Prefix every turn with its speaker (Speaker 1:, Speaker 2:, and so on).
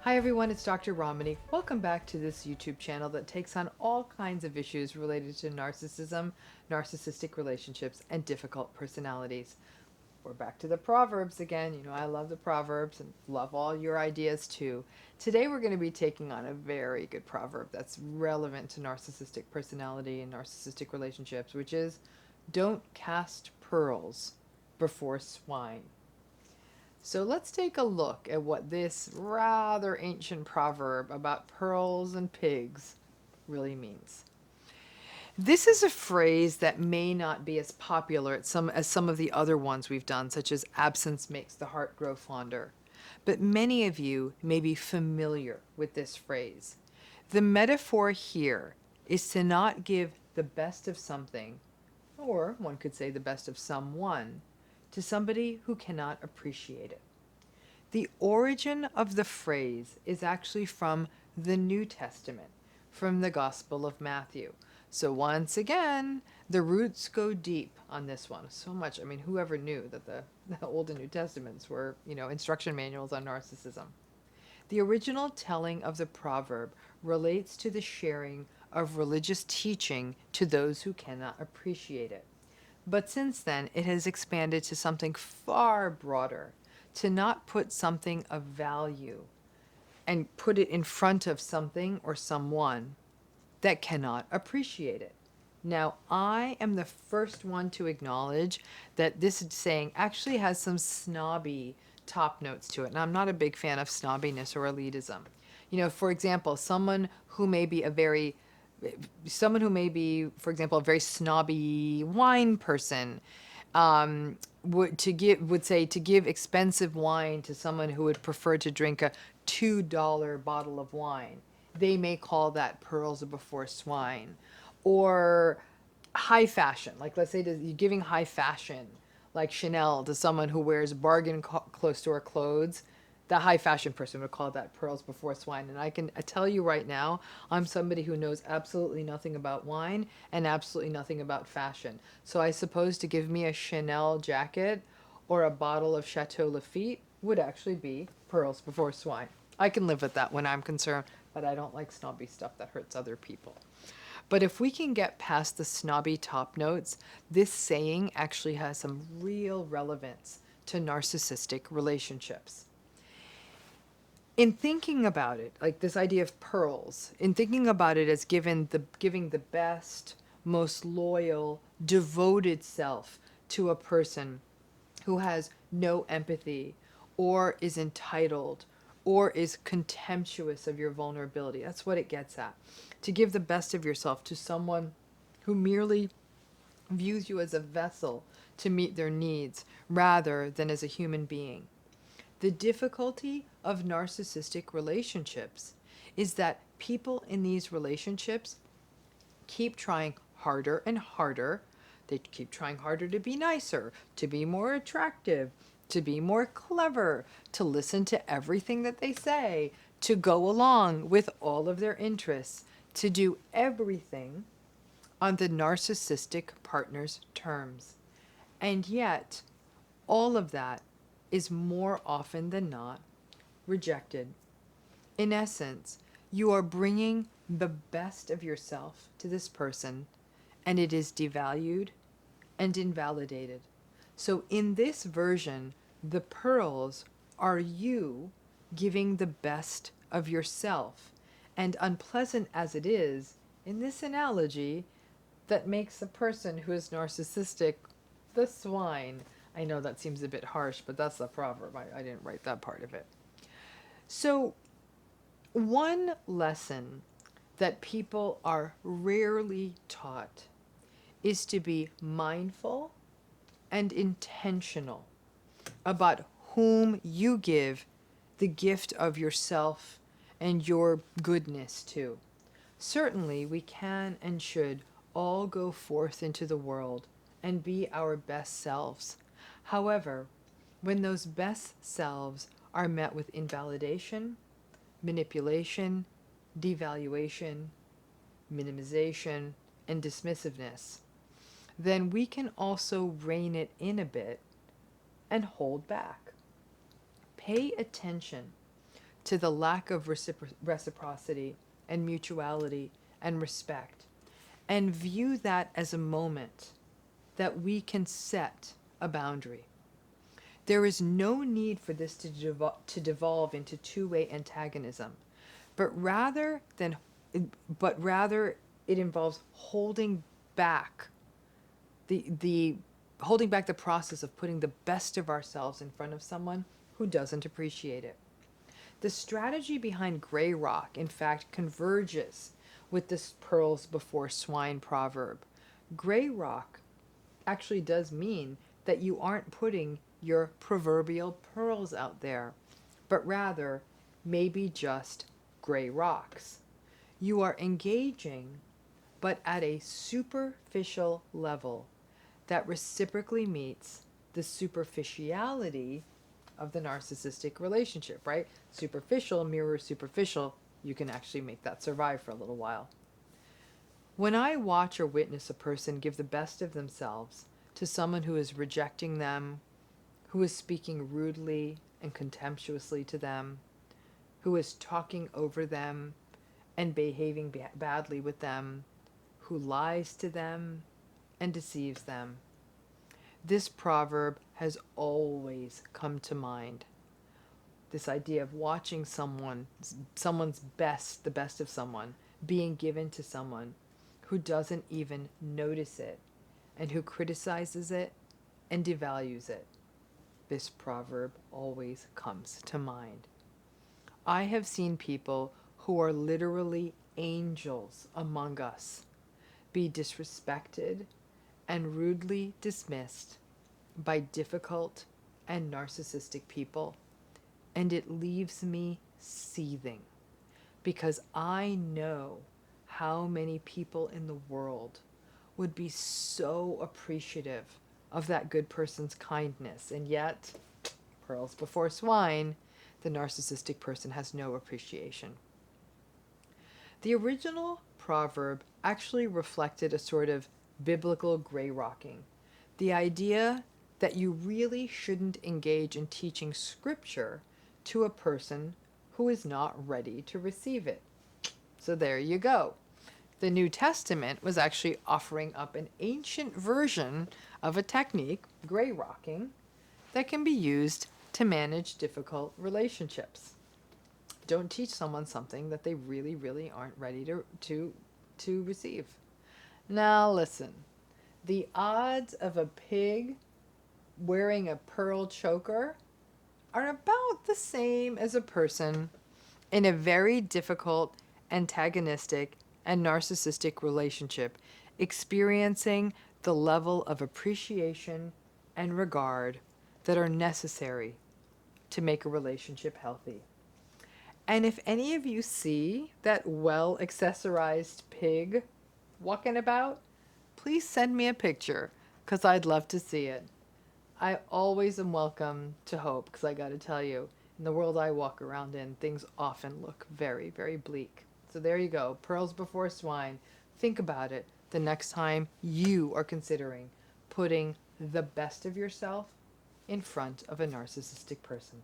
Speaker 1: Hi everyone, it's Dr. Ramani. Welcome back to this YouTube channel that takes on all kinds of issues related to narcissism, narcissistic relationships, and difficult personalities. We're back to the Proverbs again. You know, I love the Proverbs and love all your ideas too. Today we're going to be taking on a very good proverb that's relevant to narcissistic personality and narcissistic relationships, which is, don't cast pearls before swine. So let's take a look at what this rather ancient proverb about pearls and pigs really means. This is a phrase that may not be as popular as some of the other ones we've done, such as absence makes the heart grow fonder. But many of you may be familiar with this phrase. The metaphor here is to not give the best of something, or one could say the best of someone, to somebody who cannot appreciate it. The origin of the phrase is actually from the New Testament, from the Gospel of Matthew. So once again, the roots go deep on this one. So much, I mean, whoever knew that the Old and New Testaments were, instruction manuals on narcissism. The original telling of the proverb relates to the sharing of religious teaching to those who cannot appreciate it. But since then, it has expanded to something far broader, to not put something of value and put it in front of something or someone that cannot appreciate it. Now, I am the first one to acknowledge that this saying actually has some snobby top notes to it. And I'm not a big fan of snobbiness or elitism. For example, someone who may be, for example, a very snobby wine person, would say to give expensive wine to someone who would prefer to drink a $2 bottle of wine. They may call that pearls before swine. Or high fashion, like let's say you're giving high fashion, like Chanel, to someone who wears bargain close store clothes. The high fashion person would call that pearls before swine. And I can tell you right now, I'm somebody who knows absolutely nothing about wine and absolutely nothing about fashion. So I suppose to give me a Chanel jacket or a bottle of Chateau Lafite would actually be pearls before swine. I can live with that when I'm concerned, but I don't like snobby stuff that hurts other people. But if we can get past the snobby top notes, this saying actually has some real relevance to narcissistic relationships. In thinking about it, like this idea of pearls, in thinking about it as giving the best, most loyal, devoted self to a person who has no empathy or is entitled or is contemptuous of your vulnerability. That's what it gets at. To give the best of yourself to someone who merely views you as a vessel to meet their needs rather than as a human being. The difficulty of narcissistic relationships is that people in these relationships keep trying harder and harder. They keep trying harder to be nicer, to be more attractive, to be more clever, to listen to everything that they say, to go along with all of their interests, to do everything on the narcissistic partner's terms. And yet, all of that is more often than not rejected. In essence, you are bringing the best of yourself to this person, and it is devalued and invalidated. So in this version, the pearls are you giving the best of yourself. And unpleasant as it is, in this analogy, that makes a person who is narcissistic the swine. I know that seems a bit harsh, but that's the proverb. I didn't write that part of it. So, one lesson that people are rarely taught is to be mindful and intentional about whom you give the gift of yourself and your goodness to. Certainly, we can and should all go forth into the world and be our best selves. However, when those best selves are met with invalidation, manipulation, devaluation, minimization, and dismissiveness, then we can also rein it in a bit and hold back. Pay attention to the lack of reciprocity and mutuality and respect, and view that as a moment that we can set a boundary. There is no need for this to devolve into two-way antagonism, but rather it involves holding back the holding back the process of putting the best of ourselves in front of someone who doesn't appreciate it. The strategy behind gray rock, in fact, converges with this pearls before swine proverb. Gray rock actually does mean that you aren't putting your proverbial pearls out there, but rather maybe just gray rocks. You are engaging, but at a superficial level that reciprocally meets the superficiality of the narcissistic relationship, right? Superficial mirrors superficial. You can actually make that survive for a little while. When I watch or witness a person give the best of themselves to someone who is rejecting them, who is speaking rudely and contemptuously to them, who is talking over them and behaving badly with them, who lies to them and deceives them, this proverb has always come to mind. This idea of watching someone's best, the best of someone, being given to someone who doesn't even notice it and who criticizes it and devalues it. This proverb always comes to mind. I have seen people who are literally angels among us be disrespected and rudely dismissed by difficult and narcissistic people, and it leaves me seething because I know how many people in the world would be so appreciative of that good person's kindness, and yet, pearls before swine, the narcissistic person has no appreciation. The original proverb actually reflected a sort of biblical gray rocking, the idea that you really shouldn't engage in teaching scripture to a person who is not ready to receive it. So there you go. The New Testament was actually offering up an ancient version of a technique, gray rocking, that can be used to manage difficult relationships. Don't teach someone something that they really, really aren't ready to receive. Now listen, the odds of a pig wearing a pearl choker are about the same as a person in a very difficult, antagonistic, and narcissistic relationship experiencing the level of appreciation and regard that are necessary to make a relationship healthy. And if any of you see that well-accessorized pig walking about, please send me a picture because I'd love to see it. I always am welcome to hope because I got to tell you, in the world I walk around in, things often look very, very bleak. So there you go, pearls before swine. Think about it the next time you are considering putting the best of yourself in front of a narcissistic person.